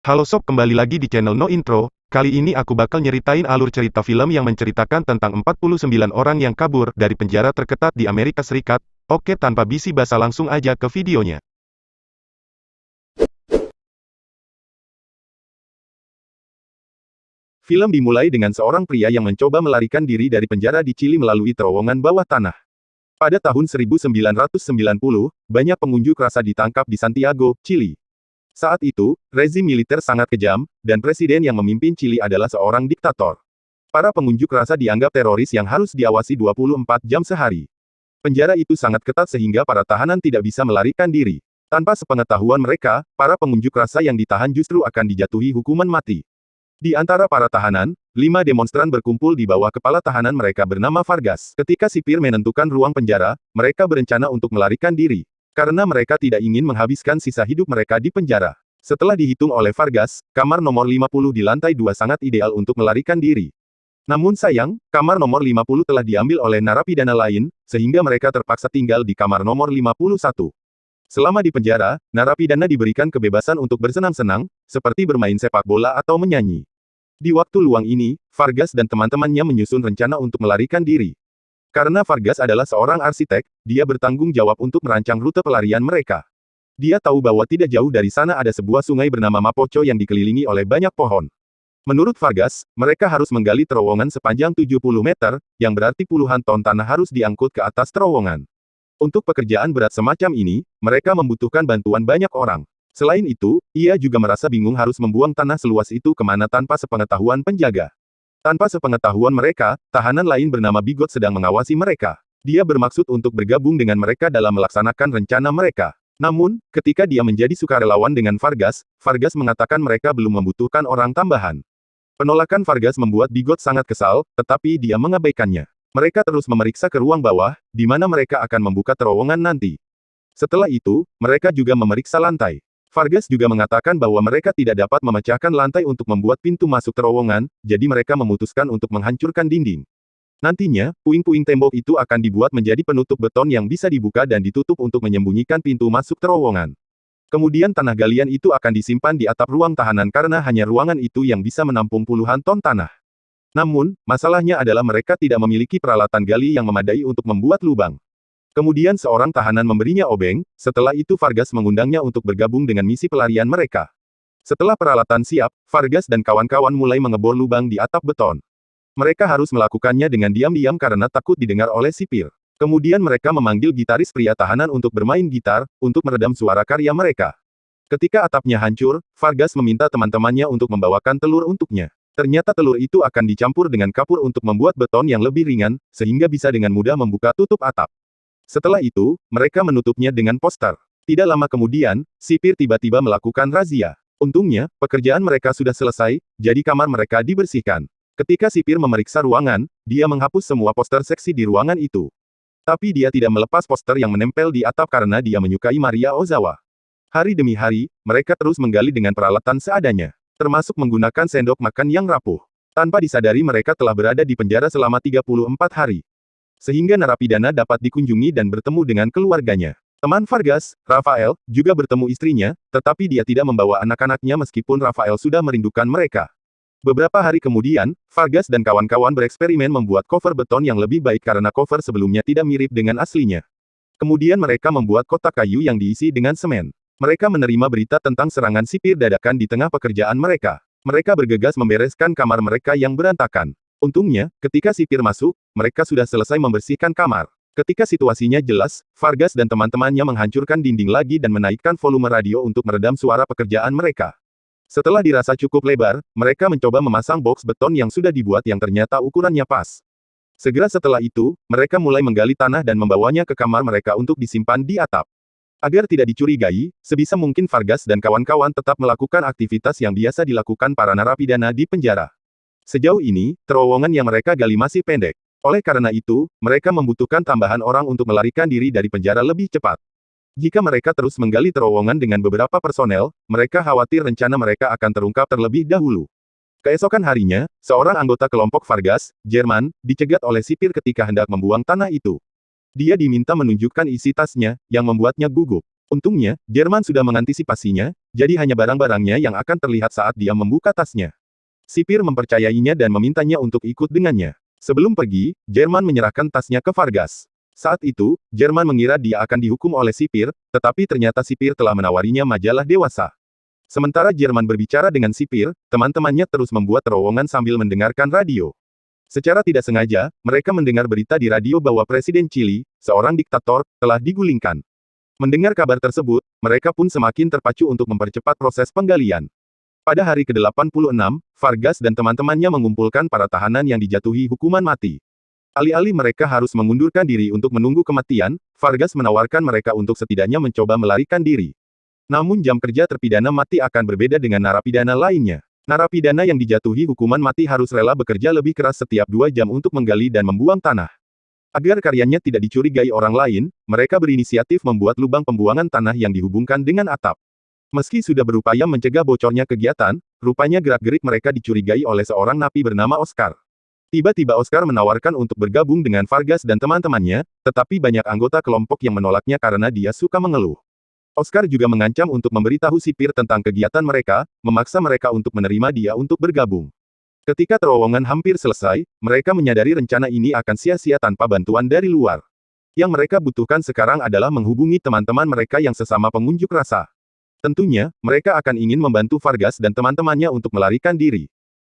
Halo sob, kembali lagi di channel No Intro. Kali ini aku bakal nyeritain alur cerita film yang menceritakan tentang 49 orang yang kabur dari penjara terketat di Amerika Serikat. Oke, tanpa bisi basa langsung aja ke videonya. Film dimulai dengan seorang pria yang mencoba melarikan diri dari penjara di Chili melalui terowongan bawah tanah. Pada tahun 1990, banyak pengunjuk rasa ditangkap di Santiago, Chili. Saat itu, rezim militer sangat kejam, dan presiden yang memimpin Chili adalah seorang diktator. Para pengunjuk rasa dianggap teroris yang harus diawasi 24 jam sehari. Penjara itu sangat ketat sehingga para tahanan tidak bisa melarikan diri. Tanpa sepengetahuan mereka, para pengunjuk rasa yang ditahan justru akan dijatuhi hukuman mati. Di antara para tahanan, 5 demonstran berkumpul di bawah kepala tahanan mereka bernama Vargas. Ketika sipir menentukan ruang penjara, mereka berencana untuk melarikan diri. Karena mereka tidak ingin menghabiskan sisa hidup mereka di penjara. Setelah dihitung oleh Vargas, kamar nomor 50 di lantai 2 sangat ideal untuk melarikan diri. Namun sayang, kamar nomor 50 telah diambil oleh narapidana lain, sehingga mereka terpaksa tinggal di kamar nomor 51. Selama di penjara, narapidana diberikan kebebasan untuk bersenang-senang, seperti bermain sepak bola atau menyanyi. Di waktu luang ini, Vargas dan teman-temannya menyusun rencana untuk melarikan diri. Karena Vargas adalah seorang arsitek, dia bertanggung jawab untuk merancang rute pelarian mereka. Dia tahu bahwa tidak jauh dari sana ada sebuah sungai bernama Mapocho yang dikelilingi oleh banyak pohon. Menurut Vargas, mereka harus menggali terowongan sepanjang 70 meter, yang berarti puluhan ton tanah harus diangkut ke atas terowongan. Untuk pekerjaan berat semacam ini, mereka membutuhkan bantuan banyak orang. Selain itu, ia juga merasa bingung harus membuang tanah seluas itu kemana tanpa sepengetahuan penjaga. Tanpa sepengetahuan mereka, tahanan lain bernama Bigot sedang mengawasi mereka. Dia bermaksud untuk bergabung dengan mereka dalam melaksanakan rencana mereka. Namun, ketika dia menjadi sukarelawan dengan Vargas, Vargas mengatakan mereka belum membutuhkan orang tambahan. Penolakan Vargas membuat Bigot sangat kesal, tetapi dia mengabaikannya. Mereka terus memeriksa ke ruang bawah, di mana mereka akan membuka terowongan nanti. Setelah itu, mereka juga memeriksa lantai. Vargas juga mengatakan bahwa mereka tidak dapat memecahkan lantai untuk membuat pintu masuk terowongan, jadi mereka memutuskan untuk menghancurkan dinding. Nantinya, puing-puing tembok itu akan dibuat menjadi penutup beton yang bisa dibuka dan ditutup untuk menyembunyikan pintu masuk terowongan. Kemudian tanah galian itu akan disimpan di atap ruang tahanan karena hanya ruangan itu yang bisa menampung puluhan ton tanah. Namun, masalahnya adalah mereka tidak memiliki peralatan gali yang memadai untuk membuat lubang. Kemudian seorang tahanan memberinya obeng, setelah itu Vargas mengundangnya untuk bergabung dengan misi pelarian mereka. Setelah peralatan siap, Vargas dan kawan-kawan mulai mengebor lubang di atap beton. Mereka harus melakukannya dengan diam-diam karena takut didengar oleh sipir. Kemudian mereka memanggil gitaris pria tahanan untuk bermain gitar, untuk meredam suara karya mereka. Ketika atapnya hancur, Vargas meminta teman-temannya untuk membawakan telur untuknya. Ternyata telur itu akan dicampur dengan kapur untuk membuat beton yang lebih ringan, sehingga bisa dengan mudah membuka tutup atap. Setelah itu, mereka menutupnya dengan poster. Tidak lama kemudian, sipir tiba-tiba melakukan razia. Untungnya, pekerjaan mereka sudah selesai, jadi kamar mereka dibersihkan. Ketika sipir memeriksa ruangan, dia menghapus semua poster seksi di ruangan itu. Tapi dia tidak melepas poster yang menempel di atap karena dia menyukai Maria Ozawa. Hari demi hari, mereka terus menggali dengan peralatan seadanya. Termasuk menggunakan sendok makan yang rapuh. Tanpa disadari mereka telah berada di penjara selama 34 hari. Sehingga narapidana dapat dikunjungi dan bertemu dengan keluarganya. Teman Vargas, Rafael, juga bertemu istrinya, tetapi dia tidak membawa anak-anaknya meskipun Rafael sudah merindukan mereka. Beberapa hari kemudian, Vargas dan kawan-kawan bereksperimen membuat cover beton yang lebih baik karena cover sebelumnya tidak mirip dengan aslinya. Kemudian mereka membuat kotak kayu yang diisi dengan semen. Mereka menerima berita tentang serangan sipir dadakan di tengah pekerjaan mereka. Mereka bergegas membereskan kamar mereka yang berantakan. Untungnya, ketika sipir masuk, mereka sudah selesai membersihkan kamar. Ketika situasinya jelas, Vargas dan teman-temannya menghancurkan dinding lagi dan menaikkan volume radio untuk meredam suara pekerjaan mereka. Setelah dirasa cukup lebar, mereka mencoba memasang box beton yang sudah dibuat yang ternyata ukurannya pas. Segera setelah itu, mereka mulai menggali tanah dan membawanya ke kamar mereka untuk disimpan di atap. Agar tidak dicurigai, sebisa mungkin Vargas dan kawan-kawan tetap melakukan aktivitas yang biasa dilakukan para narapidana di penjara. Sejauh ini, terowongan yang mereka gali masih pendek. Oleh karena itu, mereka membutuhkan tambahan orang untuk melarikan diri dari penjara lebih cepat. Jika mereka terus menggali terowongan dengan beberapa personel, mereka khawatir rencana mereka akan terungkap terlebih dahulu. Keesokan harinya, seorang anggota kelompok Vargas, Jerman, dicegat oleh sipir ketika hendak membuang tanah itu. Dia diminta menunjukkan isi tasnya, yang membuatnya gugup. Untungnya, Jerman sudah mengantisipasinya, jadi hanya barang-barangnya yang akan terlihat saat dia membuka tasnya. Sipir mempercayainya dan memintanya untuk ikut dengannya. Sebelum pergi, Jerman menyerahkan tasnya ke Vargas. Saat itu, Jerman mengira dia akan dihukum oleh sipir, tetapi ternyata sipir telah menawarinya majalah dewasa. Sementara Jerman berbicara dengan sipir, teman-temannya terus membuat terowongan sambil mendengarkan radio. Secara tidak sengaja, mereka mendengar berita di radio bahwa Presiden Chili, seorang diktator, telah digulingkan. Mendengar kabar tersebut, mereka pun semakin terpacu untuk mempercepat proses penggalian. Pada hari ke-86, Vargas dan teman-temannya mengumpulkan para tahanan yang dijatuhi hukuman mati. Alih-alih mereka harus mengundurkan diri untuk menunggu kematian, Vargas menawarkan mereka untuk setidaknya mencoba melarikan diri. Namun jam kerja terpidana mati akan berbeda dengan narapidana lainnya. Narapidana yang dijatuhi hukuman mati harus rela bekerja lebih keras setiap 2 jam untuk menggali dan membuang tanah. Agar karyanya tidak dicurigai orang lain, mereka berinisiatif membuat lubang pembuangan tanah yang dihubungkan dengan atap. Meski sudah berupaya mencegah bocornya kegiatan, rupanya gerak-gerik mereka dicurigai oleh seorang napi bernama Oscar. Tiba-tiba Oscar menawarkan untuk bergabung dengan Vargas dan teman-temannya, tetapi banyak anggota kelompok yang menolaknya karena dia suka mengeluh. Oscar juga mengancam untuk memberitahu sipir tentang kegiatan mereka, memaksa mereka untuk menerima dia untuk bergabung. Ketika terowongan hampir selesai, mereka menyadari rencana ini akan sia-sia tanpa bantuan dari luar. Yang mereka butuhkan sekarang adalah menghubungi teman-teman mereka yang sesama pengunjuk rasa. Tentunya, mereka akan ingin membantu Vargas dan teman-temannya untuk melarikan diri.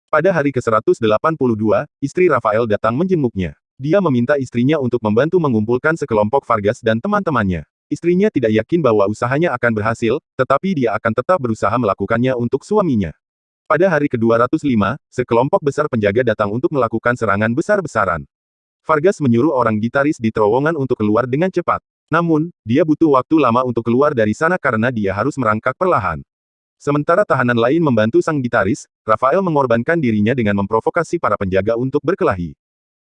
Pada hari ke-182, istri Rafael datang menjenguknya. Dia meminta istrinya untuk membantu mengumpulkan sekelompok Vargas dan teman-temannya. Istrinya tidak yakin bahwa usahanya akan berhasil, tetapi dia akan tetap berusaha melakukannya untuk suaminya. Pada hari ke-205, sekelompok besar penjaga datang untuk melakukan serangan besar-besaran. Vargas menyuruh orang gitaris di terowongan untuk keluar dengan cepat. Namun, dia butuh waktu lama untuk keluar dari sana karena dia harus merangkak perlahan. Sementara tahanan lain membantu sang gitaris, Rafael mengorbankan dirinya dengan memprovokasi para penjaga untuk berkelahi.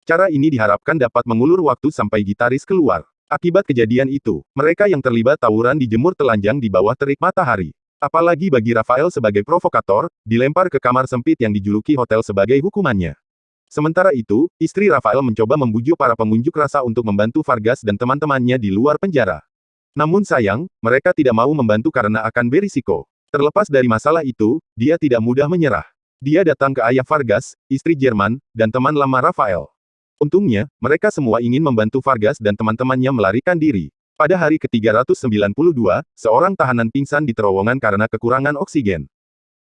Cara ini diharapkan dapat mengulur waktu sampai gitaris keluar. Akibat kejadian itu, mereka yang terlibat tawuran dijemur telanjang di bawah terik matahari. Apalagi bagi Rafael sebagai provokator, dilempar ke kamar sempit yang dijuluki hotel sebagai hukumannya. Sementara itu, istri Rafael mencoba membujuk para pengunjuk rasa untuk membantu Vargas dan teman-temannya di luar penjara. Namun sayang, mereka tidak mau membantu karena akan berisiko. Terlepas dari masalah itu, dia tidak mudah menyerah. Dia datang ke ayah Vargas, istri Jerman, dan teman lama Rafael. Untungnya, mereka semua ingin membantu Vargas dan teman-temannya melarikan diri. Pada hari ke-392, seorang tahanan pingsan di terowongan karena kekurangan oksigen.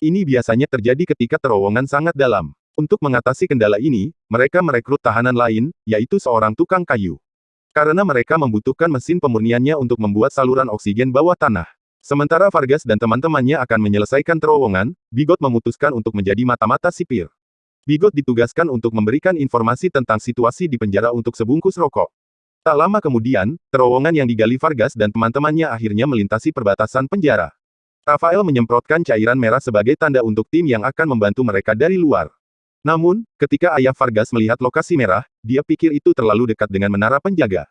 Ini biasanya terjadi ketika terowongan sangat dalam. Untuk mengatasi kendala ini, mereka merekrut tahanan lain, yaitu seorang tukang kayu. Karena mereka membutuhkan mesin pemurniannya untuk membuat saluran oksigen bawah tanah. Sementara Vargas dan teman-temannya akan menyelesaikan terowongan, Bigot memutuskan untuk menjadi mata-mata sipir. Bigot ditugaskan untuk memberikan informasi tentang situasi di penjara untuk sebungkus rokok. Tak lama kemudian, terowongan yang digali Vargas dan teman-temannya akhirnya melintasi perbatasan penjara. Rafael menyemprotkan cairan merah sebagai tanda untuk tim yang akan membantu mereka dari luar. Namun, ketika ayah Vargas melihat lokasi merah, dia pikir itu terlalu dekat dengan menara penjaga.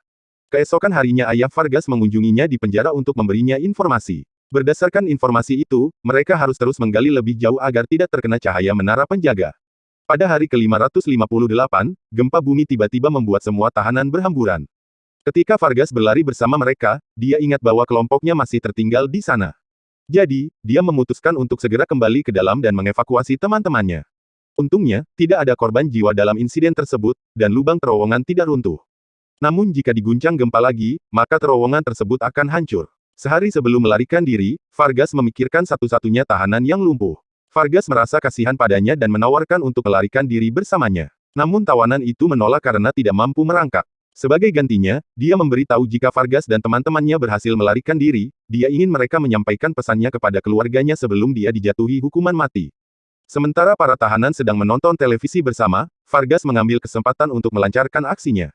Keesokan harinya ayah Vargas mengunjunginya di penjara untuk memberinya informasi. Berdasarkan informasi itu, mereka harus terus menggali lebih jauh agar tidak terkena cahaya menara penjaga. Pada hari ke-558, gempa bumi tiba-tiba membuat semua tahanan berhamburan. Ketika Vargas berlari bersama mereka, dia ingat bahwa kelompoknya masih tertinggal di sana. Jadi, dia memutuskan untuk segera kembali ke dalam dan mengevakuasi teman-temannya. Untungnya, tidak ada korban jiwa dalam insiden tersebut, dan lubang terowongan tidak runtuh. Namun jika diguncang gempa lagi, maka terowongan tersebut akan hancur. Sehari sebelum melarikan diri, Vargas memikirkan satu-satunya tahanan yang lumpuh. Vargas merasa kasihan padanya dan menawarkan untuk melarikan diri bersamanya. Namun tawanan itu menolak karena tidak mampu merangkak. Sebagai gantinya, dia memberitahu jika Vargas dan teman-temannya berhasil melarikan diri, dia ingin mereka menyampaikan pesannya kepada keluarganya sebelum dia dijatuhi hukuman mati. Sementara para tahanan sedang menonton televisi bersama, Vargas mengambil kesempatan untuk melancarkan aksinya.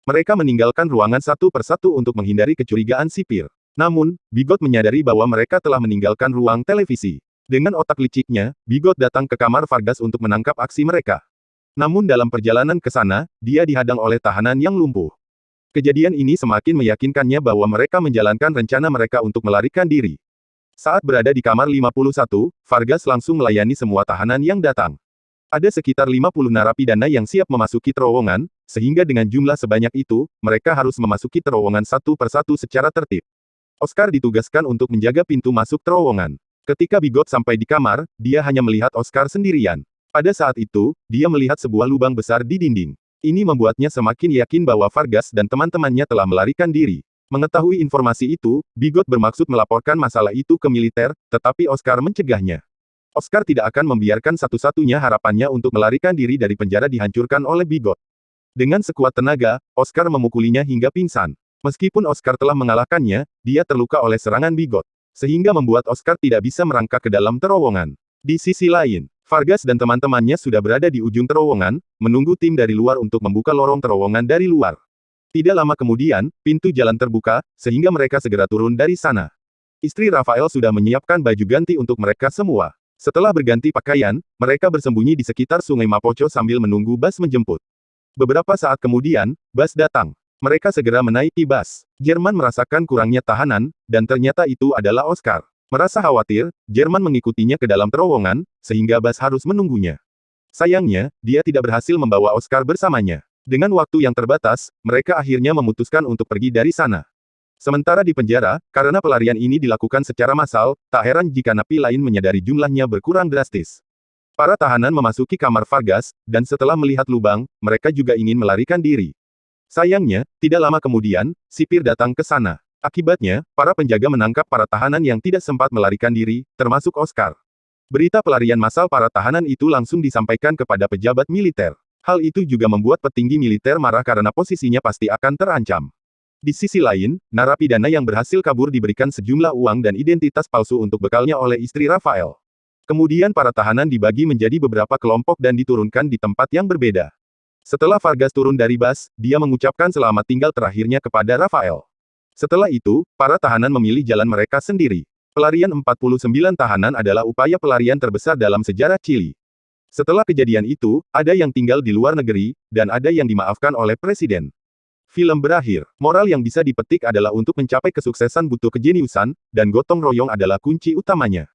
Mereka meninggalkan ruangan satu persatu untuk menghindari kecurigaan sipir. Namun, Bigot menyadari bahwa mereka telah meninggalkan ruang televisi. Dengan otak liciknya, Bigot datang ke kamar Vargas untuk menangkap aksi mereka. Namun dalam perjalanan ke sana, dia dihadang oleh tahanan yang lumpuh. Kejadian ini semakin meyakinkannya bahwa mereka menjalankan rencana mereka untuk melarikan diri. Saat berada di kamar 51, Vargas langsung melayani semua tahanan yang datang. Ada sekitar 50 narapidana yang siap memasuki terowongan, sehingga dengan jumlah sebanyak itu, mereka harus memasuki terowongan satu persatu secara tertib. Oscar ditugaskan untuk menjaga pintu masuk terowongan. Ketika Bigot sampai di kamar, dia hanya melihat Oscar sendirian. Pada saat itu, dia melihat sebuah lubang besar di dinding. Ini membuatnya semakin yakin bahwa Vargas dan teman-temannya telah melarikan diri. Mengetahui informasi itu, Bigot bermaksud melaporkan masalah itu ke militer, tetapi Oscar mencegahnya. Oscar tidak akan membiarkan satu-satunya harapannya untuk melarikan diri dari penjara dihancurkan oleh Bigot. Dengan sekuat tenaga, Oscar memukulinya hingga pingsan. Meskipun Oscar telah mengalahkannya, dia terluka oleh serangan Bigot, sehingga membuat Oscar tidak bisa merangkak ke dalam terowongan. Di sisi lain, Vargas dan teman-temannya sudah berada di ujung terowongan, menunggu tim dari luar untuk membuka lorong terowongan dari luar. Tidak lama kemudian, pintu jalan terbuka, sehingga mereka segera turun dari sana. Istri Rafael sudah menyiapkan baju ganti untuk mereka semua. Setelah berganti pakaian, mereka bersembunyi di sekitar Sungai Mapocho sambil menunggu bus menjemput. Beberapa saat kemudian, bus datang. Mereka segera menaiki bus. Jerman merasakan kurangnya tahanan, dan ternyata itu adalah Oscar. Merasa khawatir, Jerman mengikutinya ke dalam terowongan, sehingga bus harus menunggunya. Sayangnya, dia tidak berhasil membawa Oscar bersamanya. Dengan waktu yang terbatas, mereka akhirnya memutuskan untuk pergi dari sana. Sementara di penjara, karena pelarian ini dilakukan secara massal, tak heran jika napi lain menyadari jumlahnya berkurang drastis. Para tahanan memasuki kamar Vargas, dan setelah melihat lubang, mereka juga ingin melarikan diri. Sayangnya, tidak lama kemudian, sipir datang ke sana. Akibatnya, para penjaga menangkap para tahanan yang tidak sempat melarikan diri, termasuk Oscar. Berita pelarian massal para tahanan itu langsung disampaikan kepada pejabat militer. Hal itu juga membuat petinggi militer marah karena posisinya pasti akan terancam. Di sisi lain, narapidana yang berhasil kabur diberikan sejumlah uang dan identitas palsu untuk bekalnya oleh istri Rafael. Kemudian para tahanan dibagi menjadi beberapa kelompok dan diturunkan di tempat yang berbeda. Setelah Vargas turun dari bus, dia mengucapkan selamat tinggal terakhirnya kepada Rafael. Setelah itu, para tahanan memilih jalan mereka sendiri. Pelarian 49 tahanan adalah upaya pelarian terbesar dalam sejarah Chili. Setelah kejadian itu, ada yang tinggal di luar negeri, dan ada yang dimaafkan oleh presiden. Film berakhir. Moral yang bisa dipetik adalah untuk mencapai kesuksesan butuh kejeniusan, dan gotong royong adalah kunci utamanya.